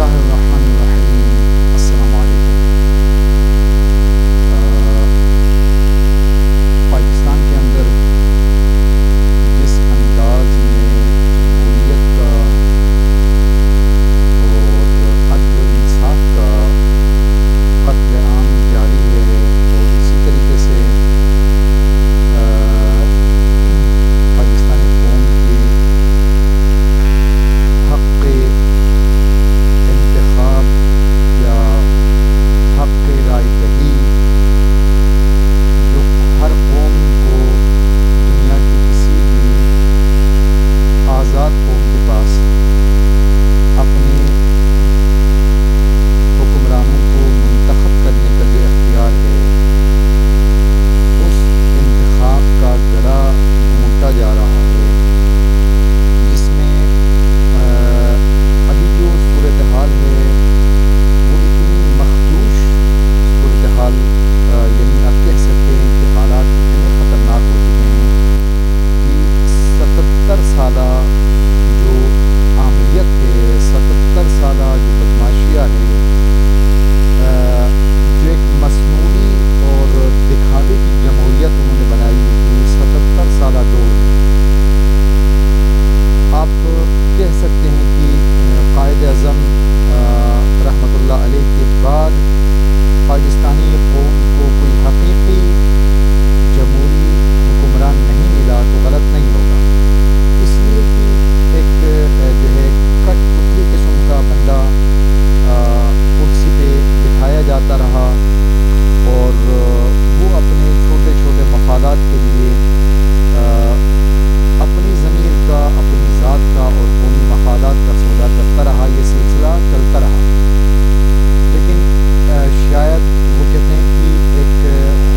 اللہ الرحمن الرحیم۔ السلام علیکم۔ پاکستان کے اندر جس انداز میں جمہوریت کا اور عدل و انصاف کا قتل عام جاری ہے، اور اسی طریقے سے پاکستانی قوم کی حق انتخاب یا حق رائے دہی جو ہر قوم کو دنیا کی کسی بھی آزاد قوم کے پاس اپنے حکمرانوں کو منتخب کرنے کا جو اختیار ہے، اس انتخاب کا گڑھا گھونٹا جا رہا ہے، جس میں ابھی جو صورتحال ہے وہ اتنی مخدوش صورتحال، یعنی آپ کہہ سکتے ہیں کہ حالات اتنے خطرناک ہو چکے ہیں کہ 77 سالہ جو آمریت ہے، 77 سالہ جو بدماشیہ ہے، جو ایک مصنوعی اور دکھاوے کی جمہوریت انہوں نے بنائی تھی 77 سالہ دور میں، آپ کہہ سکتے ہیں کہ قائد اعظم رحمۃ اللہ علیہ کے بعد پاکستانی قوم کو کوئی حقیقی جمہوری حکمران نہیں ملا تو غلط نہیں ہوگا، اس لیے کہ ایک جو ہے کٹ پتلی قسم کا بندہ کرسی پہ بٹھایا جاتا رہا، اور وہ اپنے چھوٹے چھوٹے مفادات کے لیے اپنی ضمیر کا، اپنی ذات کا اور قومی مفادات کا سودا کرتا رہا۔ یہ سلسلہ چلتا رہا، لیکن شاید وہ کہتے ہیں کہ ایک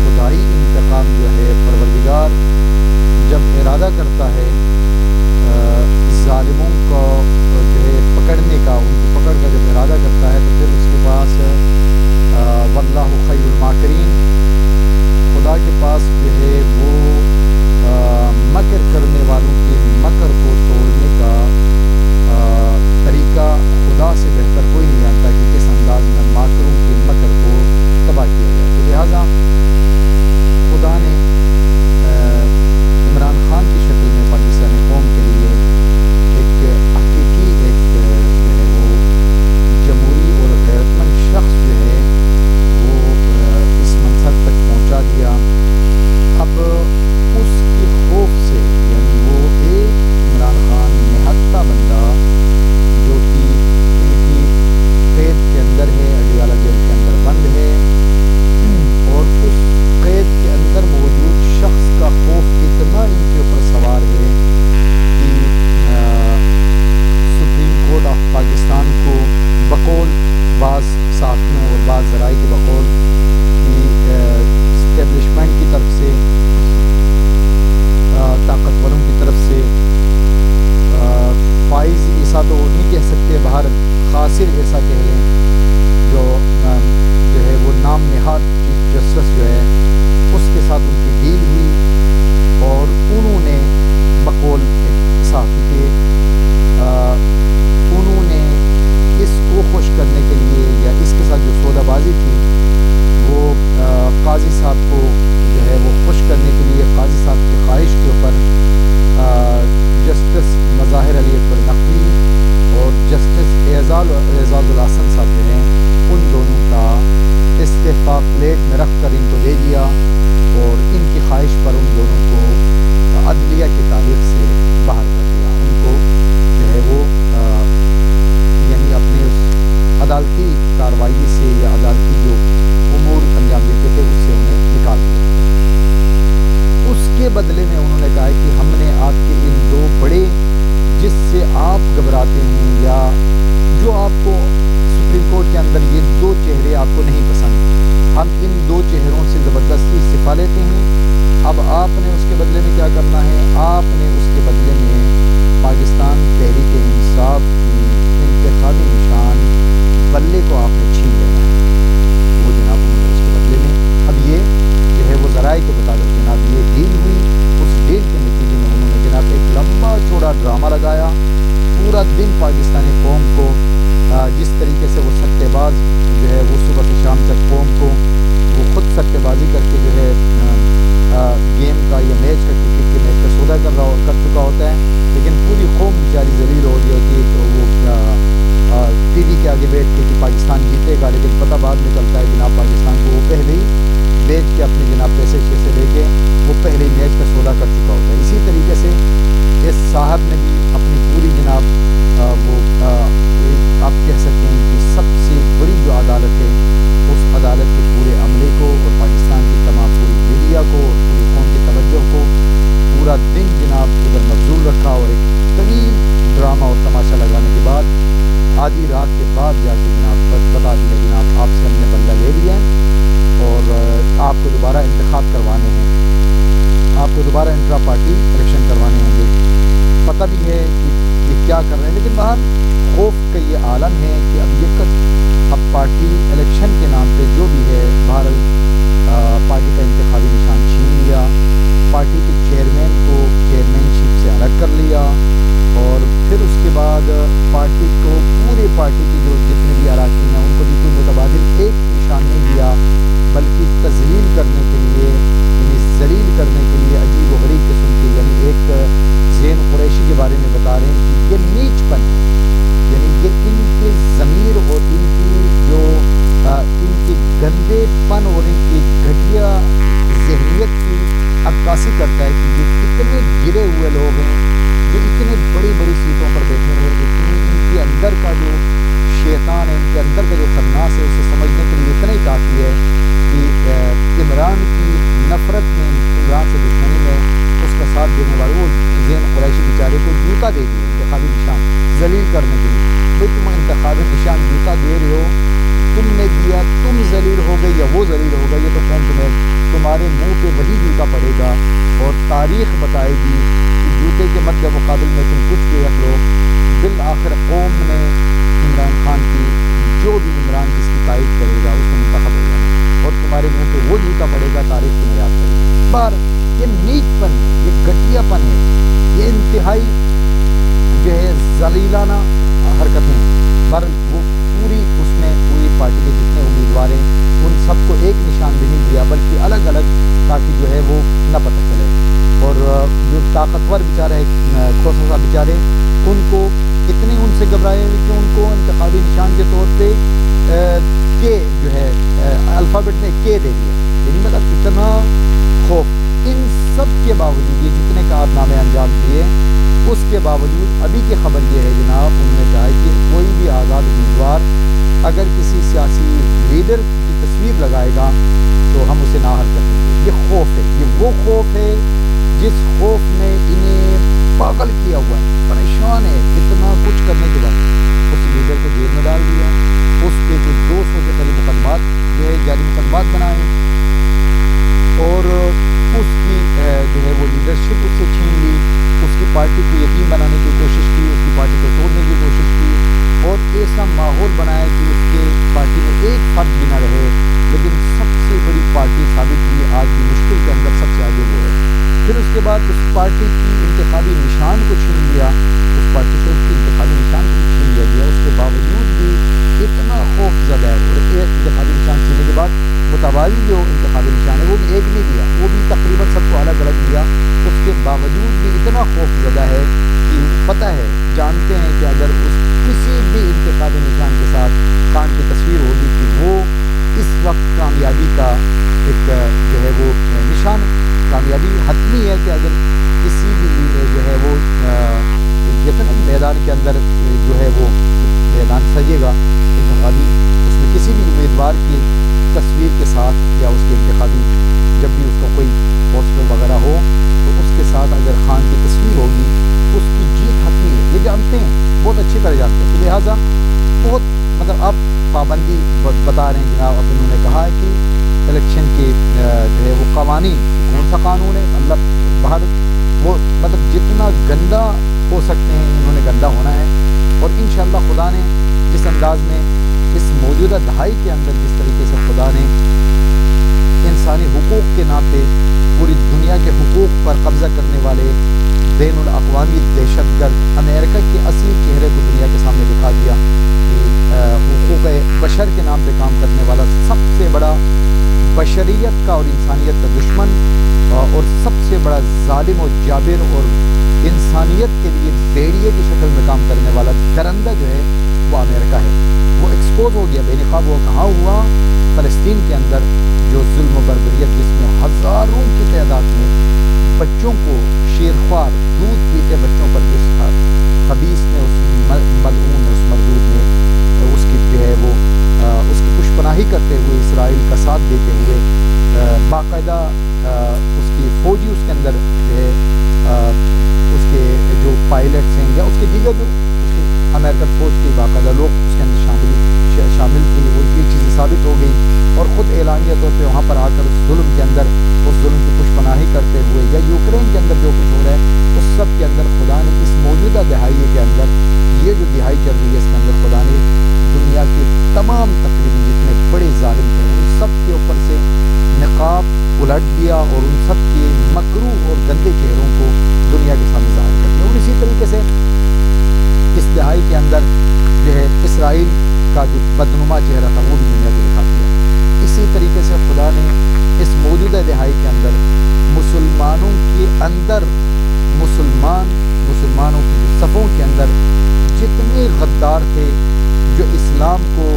خدائی انتقام جو ہے، پروردگار جب ارادہ کرتا ہے ظالموں کو جو ہے پکڑنے کا، ان کی پکڑ کا جب ارادہ کرتا ہے، تو پھر اس کے پاس واللہ خیر الماکرین، خدا کے پاس جو ہے وہ مکر کرنے والوں کے مکر کو توڑنے کا طریقہ خدا سے بہتر کوئی نہیں جانتا کہ کس انداز میں ماکروں کے مکر کو تباہ کیا جائے۔ تو لہٰذا خدا نے عمران خان کی شکل میں پاکستانی قوم کے لیے ایک حقیقی ایک جو ہے وہ جمہوری اور غیرت مند شخص جو ہے وہ اس منصب تک پہنچا دیا۔ اب اس کے خوف سے، یعنی وہ ایک عمران خان نہتہ بندہ جو کہ ان کی قید کے اندر ہے، اڈیالہ جیل کے اندر بند ہے، اور اس قید کے اندر موجود شخص کا خوف اتنا ان کے اوپر سوار ہے کہ سپریم کورٹ آف پاکستان کو بقول بعض صحافیوں اور بعض ذرائع کے بقول کی اسٹیبلشمنٹ کی طرف سے، طاقتوروں کی طرف سے، فائز ایسا تو نہیں کہہ سکتے، بہر خاسر ایسا کہہ لیں، جو ہے وہ نام نہاد چیف جسٹس جو ہے، اس کے ساتھ ان کی ڈیل ہوئی، اور انہوں نے بقول ایک صحافی کے انہوں نے اس کو خوش کرنے کے لیے، یا اس کے ساتھ جو سودہ بازی تھی وہ قاضی صاحب کو جو ہے وہ خوش کرنے کے لیے، قاضی صاحب کی خواہش کے اوپر جسٹس مظاہر علی اکبر نقوی اور جسٹس اعزاز الحسن صاحب جو ہیں، ان دونوں کا استعفیٰ پلیٹ میں رکھ کر ان کو دے دیا، اور ان کی خواہش پر ان دونوں کو عدلیہ کی تعلیق سے باہر کر دیا۔ ان کو جو ہے وہ یعنی اپنے اس عدالتی کارروائی سے یا عدالتی جو امور انجام دیتے تھے اس سے انہیں نکال دیا۔ اس کے بدلے میں انہوں نے کہا کہ ہم نے آپ کے ان دو بڑے، جس سے آپ گھبراتے ہیں یا جو آپ کو سپریم کورٹ کے اندر یہ دو چہرے آپ کو نہیں پسند، ہم ان دو چہروں آگے بیٹھ کے کہ پاکستان جیتے گا، لیکن پتہ بعد میں چلتا ہے جناب پاکستان کو وہ پہلے ہی بیچ کے اپنے جناب پیسے سے لے کے وہ پہلے ہی میچ کا سودا کر چکا ہوتا ہے۔ اسی طریقے سے اس صاحب نے بھی اپنی پوری جناب آپ کہہ سکتے ہیں کہ سب سے بڑی جو عدالت ہے اس عدالت کے پورے عملے کو اور پاکستان کی تمام پوری میڈیا کو اور پوری قوم کی توجہ کو پورا دن جناب ادھر مبذول رکھا، اور ایک طویل ڈرامہ اور تماشا لگانے کے بعد آدھی رات کے بعد جا کے جناب بتا دیا جناب آپ سے ہم نے بدلہ لے لیا ہے اور آپ کو دوبارہ انتخاب کروانے ہیں، آپ کو دوبارہ انٹرا پارٹی الیکشن کروانے ہوں گے۔ پتہ بھی ہے کہ یہ کیا کر رہے ہیں، لیکن باہر خوف کا یہ عالم ہے کہ اب پارٹی الیکشن کے نام پہ جو بھی ہے باہر پارٹی کا انتخابی نشان چھین لیا، پارٹی کے چیئرمین کو چیئرمین شپ سے الگ کر لیا، اور پھر اس کے بعد پارٹی کو پورے پارٹی کی جو جتنے بھی اراکین ہیں ان کو بھی کوئی متبادل ایک نشان نہیں دیا، بلکہ تذلیل کرنے کے لیے یعنی ذلیل کرنے کے لیے عجیب و غریب قسم کے یعنی ایک زین قریشی کے بارے میں بتا رہے ہیں کہ یہ نیچ پن ہے، یعنی یہ ان کے ضمیر اور ان کی جو ان کے گندے پن اور ان کی گھٹیا ذہنیت کی عکاسی کرتا ہے کہ یہ کتنے گرے ہوئے لوگ ہیں جو اتنے بڑی بڑی سیٹوں پر بیٹھے ہوئے ہیں، ان کے اندر کا جو شیطان ہے، ان کے اندر کا جو خناس ہے اسے سمجھنے کے لیے اتنا ہی کافی ہے کہ عمران کی نفرت میں، عمران سے دشمنی میں اس کا ساتھ دینے والے وہ زین قریشی بیچارے کو جوتا دے دیے انتخابی نشان ذلیل کرنے کے لیے۔ بھائی تم انتخابی نشان جوتا دے رہے ہو، تم نے دیا، تم ذلیل ہو گئے یا وہ ذلیل ہو گئے، یہ تو قوم تمہارے منہ پہ وہی جوتا پڑے گا اور تاریخ بتائے گی کہ جوتے کے مد مقابل میں تم کچھ بھی رکھ لو، بالآخر قوم نے عمران خان کی جو بھی عمران جس کی تائید کرے گا اس کو منتخب ہو جانا اور تمہارے منہ پہ وہ جوتا پڑے گا، تاریخ تمہیں یاد کرے گی۔ بار یہ نیچ پن ہے، یہ گھٹیا پن ہے، یہ انتہائی جو ہے ذلیلانہ حرکتیں، پر وہ پوری اس میں پوری پارٹی کے جتنے امیدوار ہیں ان سب کو ایک نشان بھی نہیں دیا بلکہ الگ الگ، تاکہ جو ہے وہ نہ پتہ چلے، اور جو طاقتور بیچارے ہیں کھوسا صاحب بیچارے ان کو اتنے ان سے گھبرائے ہوئے کہ ان کو انتخابی نشان کے طور پہ کے جو ہے الفابیٹ میں کے دے دیا، یعنی مطلب اتنا خوف۔ ان سب کے باوجود یہ جتنے کارنامے انجام دیے اس کے باوجود ابھی کی خبر یہ ہے جناب انہوں نے کہا کہ کوئی بھی آزاد امیدوار اگر کسی سیاسی لیڈر کی تصویر لگائے گا تو ہم اسے نااہل کر دیں گے۔ یہ خوف ہے، یہ وہ خوف ہے جس خوف نے انہیں پاگل کیا ہوا ہے، پریشان ہے، کتنا کچھ کرنے کے بعد اس لیڈر کو جیل میں ڈال دیا، اس پہ کچھ 200 کے قریب مقدمات جو ہے جاری مقدمات بنائے، اور اس کی جو ہے وہ لیڈرشپ اس سے چھین لی، اس کی پارٹی کو یتیم بنانے کی کوشش کی، اس کی پارٹی کو توڑنے کی کوشش کی، اور ایسا ماحول بنایا کہ اس کے پارٹی میں ایک فرد بھی نہ رہے، لیکن سب سے بڑی پارٹی ثابت ہوئی آج بھی مشکل کے اندر سب سے آگے وہ ہے۔ پھر اس کے بعد اس پارٹی کی انتخابی نشان کو چھین لیا، اس پارٹی سے اس کی انتخابی نشان کو چھین لیا گیا، اس کے باوجود بھی اتنا خوف زدہ ہے، اور ایک انتخابی نشان چھیننے کے بعد متوازی جو انتخابی نشان ہے وہ بھی ایک نہیں دیا، وہ بھی تقریباً سب کو الگ الگ دیا، اس کے باوجود بھی اتنا خوف زدہ ہے کہ پتہ ہے، جانتے ہیں کہ اگر اس کسی بھی انتخابی نشان کے ساتھ خان کی تصویر ہوگی کہ وہ اس وقت کامیابی کا ایک جو ہے وہ نشان، کامیابی حتمی ہے کہ اگر کسی بھی جو ہے وہ جتنے میدان کے اندر جو ہے وہ میدان سجے گا انتخابی، اس میں کسی بھی امیدوار کی تصویر کے ساتھ یا اس کے انتخابی جب بھی اس کا کوئی پوسٹر وغیرہ ہو تو اس کے ساتھ اگر خان کی تصویر ہوگی اس کی جیت حتمی ہے، یہ جانتے ہیں، بہت اچھی طرح جانتے ہیں، لہٰذا بہت مطلب آپ پابندی بتا رہے ہیں جناب۔ اب انہوں نے کہا ہے کہ الیکشن کے جو ہے وہ قوانین، کون سا قانون ہے اللہ باہر وہ مطلب جتنا گندا ہو سکتے ہیں انہوں نے گندا ہونا ہے، اور انشاءاللہ خدا نے جس انداز میں اس موجودہ دہائی کے اندر جس طریقے سے خدا نے انسانی حقوق کے ناطے پوری دنیا کے حقوق پر قبضہ کرنے والے بین الاقوامی دہشت گرد امریکہ کے اصلی چہرے کو دنیا کے سامنے دکھا دیا کہ حقوق بشر کے نام پہ کام کرنے والا سب سے بڑا بشریت کا اور انسانیت کا دشمن اور سب سے بڑا ظالم و جابر اور انسانیت کے لیے بیڑیے کی شکل میں کام کرنے والا درندہ جو ہے وہ امریکہ ہے، وہ محفوظ ہو گیا، بے نقاب ہوا. کہاں ہوا؟ فلسطین کے اندر جو ظلم و بربریت، جس میں ہزاروں کی تعداد میں بچوں کو شیرخوار دودھ پیتے بچوں پر جس خبیث نے، اس ملعون نے، اس مردود نے اس کی جو ہے وہ اس کی پشپناہی کرتے ہوئے، اسرائیل کا ساتھ دیتے ہوئے، باقاعدہ اس کی فوجی اس کے اندر جو ہے اس کے جو پائلٹس ہیں یا اس کے دیگر جو اس کے امریکن فوج کے باقاعدہ لوگ اس کے اندر شامل تھے. وہ یہ چیزیں ثابت ہو گئی اور خود اعلانیہ طور پہ وہاں پر آ کر اس ظلم کے اندر، اس ظلم کی پشپناہی کرتے ہوئے، یا یوکرین کے اندر جو کچھ ہو رہا ہے اس سب کے اندر خدا نے اس موجودہ دہائی کے اندر، یہ جو دہائی چل رہی ہے اس کے اندر خدا نے دنیا کے تمام تقریباً جتنے بڑے ظالم تھے ان سب کے اوپر سے نقاب الٹ دیا اور ان سب کے مکروہ اور گندے چہروں کو دنیا کے سامنے ظاہر کر دیا. اور اسی طریقے سے اس دہائی کے اندر جو ہے اسرائیل کا جو بدنما چہرہ تھا وہ بھی دنیا کو دکھا دیا. اسی طریقے سے خدا نے اس موجودہ دہائی کے اندر مسلمانوں کے اندر مسلمانوں کی جو صفوں کے اندر جتنے غدار تھے، جو اسلام کو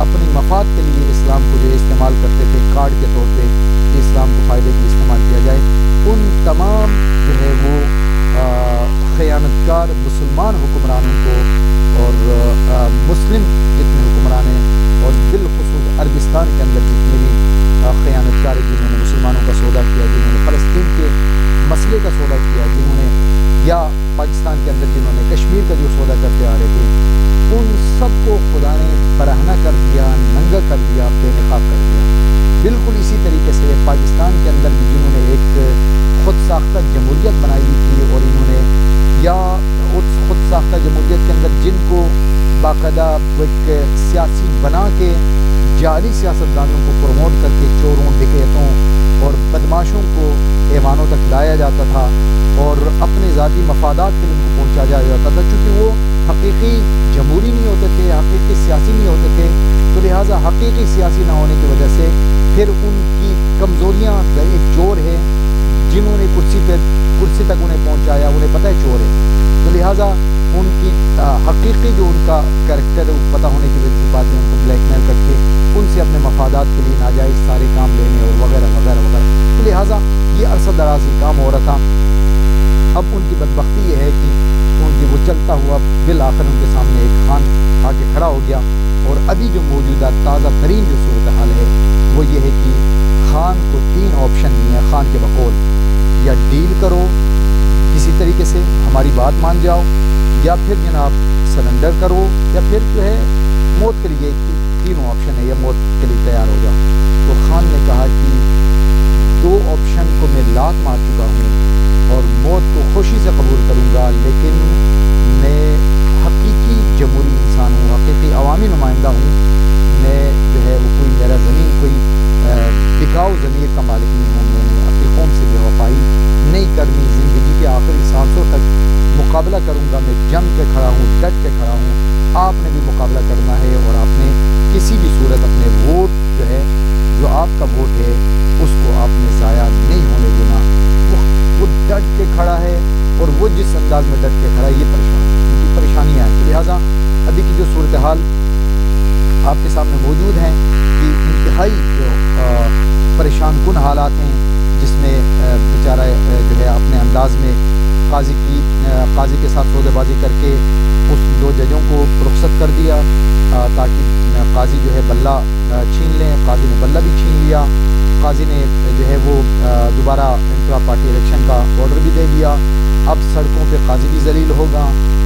اپنی مفاد کے لیے اسلام کو جو استعمال کرتے تھے کارڈ کے طور پہ کہ اسلام کو فائدے کے لیے استعمال کیا جائے، ان تمام جو ہے وہ خیانتکار مسلمان حکمرانوں کو اور مسلم جتنے حکمران ہیں اور بالخصوص عربستان کے اندر جتنے بھی خیانتکار ہیں، جنہوں نے مسلمانوں کا سودا کیا، جنہوں نے فلسطین کے مسئلے کا سودا کیا، جنہوں نے یا پاکستان کے اندر جنہوں نے کشمیر کا جو سودا کرتے آ رہے تھے، ان سب کو خدا نے برہنہ کر دیا، ننگا کر دیا، بے نقاب کر دیا. بالکل اسی طریقے سے پاکستان کے اندر بھی جنہوں نے ایک خود ساختہ جمہوریت بنائی ہوئی تھی اور انہوں نے یا اس خود ساختہ جمہوریت کے اندر جن کو باقاعدہ ایک سیاسی بنا کے جعلی سیاستدانوں کو پروموٹ کر کے چوروں، ڈکیتوں اور بدماشوں کو ایوانوں تک لایا جاتا تھا اور اپنے ذاتی مفادات کے لیے ان کو پہنچایا جاتا تھا، چونکہ وہ حقیقی جمہوری نہیں ہوتے تھے، حقیقی سیاسی نہیں ہوتے تھے، تو لہٰذا حقیقی سیاسی نہ ہونے کی وجہ سے پھر ان کی کمزوریاں، ایک چور ہے جنہوں نے کرسی تک انہیں پہنچایا، انہیں پتہ ہے چور ہے، تو لہٰذا ان کی حقیقی جو ان کا کریکٹر ہے وہ پتہ ہونے کی وجہ سے بعد میں ان کو بلیک میل کر کے ان سے اپنے مفادات کے لیے ناجائز سارے کام لینے اور وغیرہ وغیرہ وغیرہ، تو لہٰذا یہ عرصہ دراز یہ کام ہو رہا تھا. اب ان کی بدبختی یہ ہے کہ وہ چلتا ہوا بالآخر ان کے سامنے ایک خان آ کے کھڑا ہو گیا. اور ابھی جو موجودہ تازہ ترین جو صورتحال ہے وہ یہ ہے کہ خان کو 3 آپشن دیے ہیں خان کے بقول، یا ڈیل کرو کسی طریقے سے ہماری بات مان جاؤ، یا پھر جناب سرنڈر کرو، یا پھر جو ہے موت کے لیے. 3 آپشن ہے، یا موت کے لیے تیار ہو جاؤ. تو خان نے کہا کہ 2 آپشن کو میں لات مار چکا ہوں اور موت کو خوشی سے قبول کروں گا، لیکن میں حقیقی جمہوری انسان ہوں، حقیقی عوامی نمائندہ ہوں. میں جو ہے وہ کوئی میرا زمین کوئی بکاؤ ضمیر کا مالک نہیں ہوں. میں نے اپنی قوم سے بے وفائی نہیں کرنی. زندگی کے آخری سانسوں تک مقابلہ کروں گا. میں جم کے کھڑا ہوں، ڈٹ کے کھڑا ہوں. آپ نے بھی مقابلہ کرنا ہے اور آپ نے کسی بھی صورت اپنے ووٹ جو ہے، جو آپ کا ووٹ ہے، اس کو آپ نے ضائع نہیں ہونے دینا. وہ ڈٹ کے کھڑا ہے اور وہ جس انداز میں ڈٹ کے کھڑا ہے یہ پریشانیاں ہیں. تو لہٰذا ابھی کی جو صورتحال آپ کے سامنے موجود ہیں کہ انتہائی جو پریشان کن حالات ہیں، جس میں بیچارہ جو ہے اپنے انداز میں قاضی کے ساتھ سودے بازی کر کے اس 2 ججوں کو رخصت کر دیا تاکہ قاضی جو ہے بلہ چھین لیں. قاضی نے بلہ بھی چھین لیا. قاضی نے جو ہے وہ دوبارہ انٹرا پارٹی الیکشن کا آرڈر بھی دے دیا. اب سڑکوں پہ قاضی بھی ذلیل ہوگا،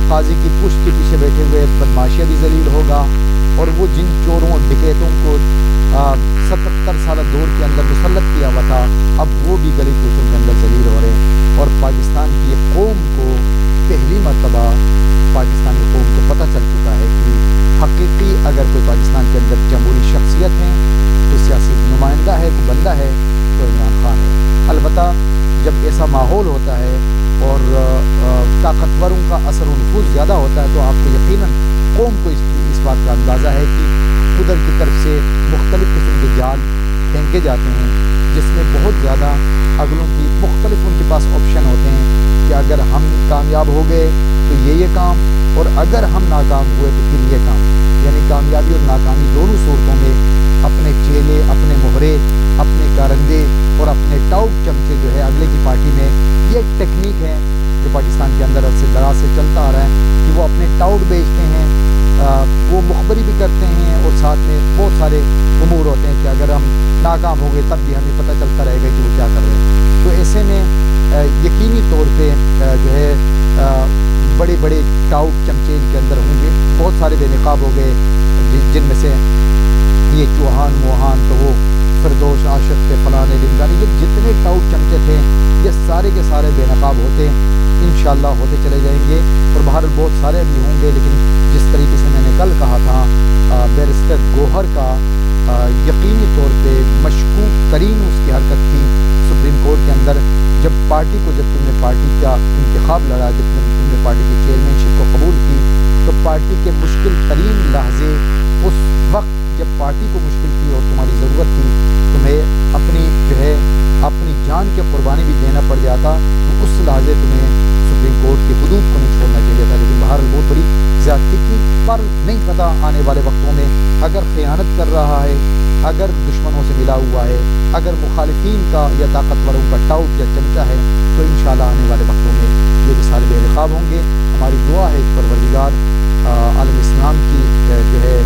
قاضی کی پشت کے پیچھے بیٹھے ہوئے بدماشیہ بھی ذلیل ہوگا، اور وہ جن چوروں ڈکیتوں کو 77 سالہ دور کے اندر مسلط کیا ہوا تھا اب وہ بھی گلی کوچوں کے اندر ذلیل ہو رہے ہیں. اور پاکستان کی قوم کو پہلی مرتبہ پاکستانی قوم کو پتہ چل چکا ہے کہ حقیقی اگر کوئی پاکستان کے اندر جمہوری شخصیت ہے، کوئی سیاسی نمائندہ ہے، کوئی بندہ ہے تو عمران خان ہے. البتہ جب ایسا ماحول ہوتا ہے اور طاقتوروں کا اثر و نفوذ زیادہ ہوتا ہے تو آپ کو یقیناً قوم کو اس بات کا اندازہ ہے کہ قدر کی طرف سے مختلف قسم کے جال پھینکے جاتے ہیں، جس میں بہت زیادہ اگلوں کی مختلف ان کے پاس آپشن ہوتے ہیں کہ اگر ہم کامیاب ہو گئے تو یہ کام، اور اگر ہم ناکام ہوئے تو پھر یہ کام. یعنی کامیابی اور ناکامی ٹاؤٹ چمچے جو ہے اگلے کی پارٹی میں، یہ ایک ٹیکنیک ہے جو پاکستان کے اندر عرصے دراز سے چلتا آ رہا ہے کہ وہ اپنے ٹاؤٹ بیچتے ہیں، وہ مخبری بھی کرتے ہیں اور ساتھ میں بہت سارے امور ہوتے ہیں کہ اگر ہم ناکام ہو گئے تب بھی ہمیں پتہ چلتا رہے گا کہ وہ کیا کر رہے ہیں۔ تو ایسے میں یقینی طور پہ جو ہے بڑے بڑے ٹاؤٹ چمچے ان کے اندر ہوں گے، بہت سارے بے نقاب ہو گئے جن میں سے یہ چوہان موہان تو وہ فردوس عاشق تھے فلانے رمضانی، یہ جتنے ٹاؤٹ چمچے تھے یہ سارے کے سارے بے نقاب ہوتے انشاءاللہ ہوتے چلے جائیں گے، اور بہر بہت سارے بھی ہوں گے، لیکن جس طریقے سے میں نے کل کہا تھا بیرسٹر گوہر کا یقینی طور پہ مشکوک ترین اس کی حرکت تھی سپریم کورٹ کے اندر، جب پارٹی کو جب تم نے پارٹی کا انتخاب لڑا، جب تم نے پارٹی کی چیئرمین شپ کو قبول کی، تو پارٹی کے مشکل ترین لحظے اس وقت جب پارٹی کو مشکل تھی اور تمہاری ضرورت تھی، تمہیں اپنی جو ہے اپنی جان کی قربانی بھی دینا پڑ جاتا، تو اس لحاظے تمہیں سپریم کورٹ کی حدود کو نہیں چھوڑنا چاہیے تھا، لیکن بہرحال بہت بڑی زیادتی کی، پر نہیں پتہ آنے والے وقتوں میں اگر خیانت کر رہا ہے، اگر دشمنوں سے ملا ہوا ہے، اگر مخالفین کا یا طاقتوروں کا ٹاؤٹ یا چمچہ ہے، تو انشاءاللہ آنے والے وقتوں میں یہ بھی سارے بے نقاب ہوں گے۔ ہماری دعا ہے کہ پروردگار عالم اسلام کی جو ہے